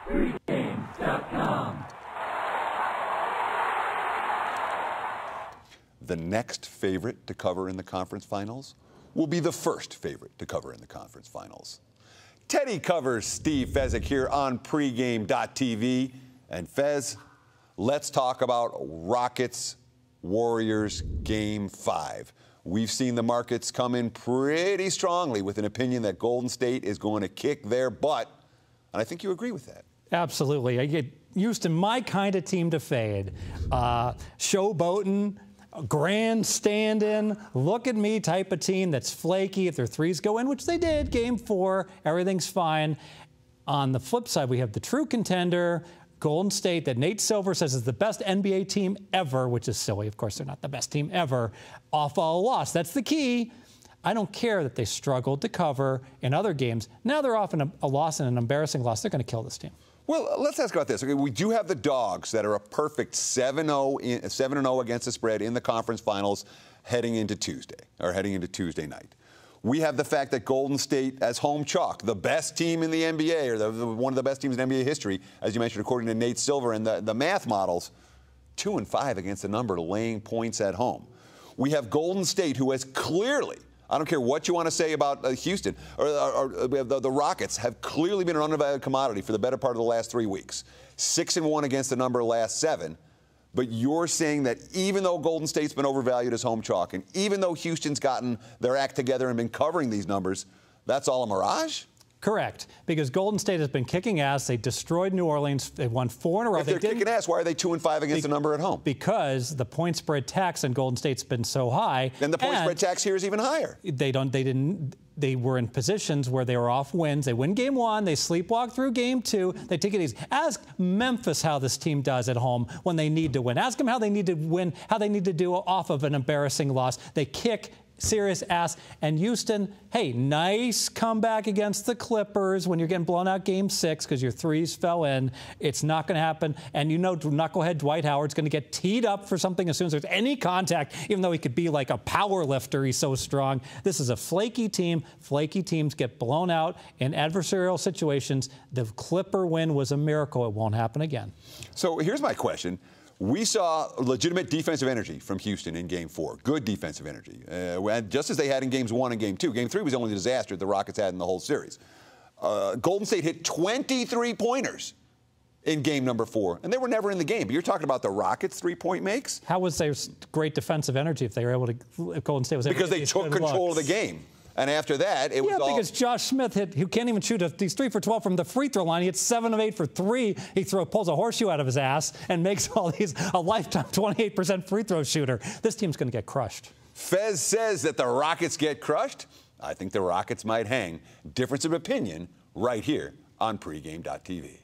Pregame.com. The next favorite to cover in the conference finals will be the first favorite to cover in the conference finals. Teddy covers Steve Fezzik here on pregame.tv. And Fez, let's talk about Rockets Warriors Game 5. We've seen the markets come in pretty strongly with an opinion that Golden State is going to kick their butt. And I think you agree with that. Absolutely. I get Houston, my kind of team to fade. Showboating, grandstanding, look at me type of team that's flaky. If their threes go in, which they did, Game 4, everything's fine. On the flip side, we have the true contender, Golden State, that Nate Silver says is the best NBA team ever, which is silly. Of course, they're not the best team ever, off a loss. That's the key. I don't care that they struggled to cover in other games. Now they're off in a loss and an embarrassing loss. They're going to kill this team. Well, let's ask about this. Okay, we do have the Dogs that are a perfect 7-0 against the spread in the conference finals heading into Tuesday night. We have the fact that Golden State as home chalk, the best team in the NBA, or one of the best teams in NBA history, as you mentioned, according to Nate Silver and the math models, 2-5 against the number, laying points at home. We have Golden State, who has clearly, I don't care what you want to say about Houston, or the Rockets have clearly been an undervalued commodity for the better part of the last 3 weeks. 6-1 against the number last 7. But you're saying that even though Golden State's been overvalued as home chalk, and even though Houston's gotten their act together and been covering these numbers, that's all a mirage? Correct, because Golden State has been kicking ass. They destroyed New Orleans. They won 4 in a row. If they're kicking ass, why are they 2-5 against the number at home? Because the point spread tax on Golden State's been so high. And the point spread tax here is even higher. They were in positions where they were off wins. They win Game 1. They sleepwalk through Game 2. They take it easy. Ask Memphis how this team does at home when they need to win. Ask them how they need to win, how they need to do off of an embarrassing loss. They kick serious ass. And Houston, hey, nice comeback against the Clippers when you're getting blown out Game 6 because your threes fell in. It's not going to happen. And you know, knucklehead Dwight Howard's going to get teed up for something as soon as there's any contact, even though he could be like a power lifter. He's so strong. This is a flaky team. Flaky teams get blown out in adversarial situations. The Clipper win was a miracle. It won't happen again. So here's my question. We saw legitimate defensive energy from Houston in Game 4. Good defensive energy, just as they had in Games 1 and Game 2. Game 3 was the only disaster the Rockets had in the whole series. Golden State hit 23-pointers in Game number 4, and they were never in the game. But you're talking about the Rockets' three-point makes? How was there great defensive energy if they were able to, if Golden State was able to? Because they took control of the game. And after that, it was all... Yeah, because Josh Smith who can't even shoot, he's 3 for 12 from the free throw line. He hits 7 of 8 for 3. He pulls a horseshoe out of his ass and makes all these a lifetime 28% free throw shooter. This team's going to get crushed. Fez says that the Rockets get crushed. I think the Rockets might hang. Difference of opinion right here on pregame.tv.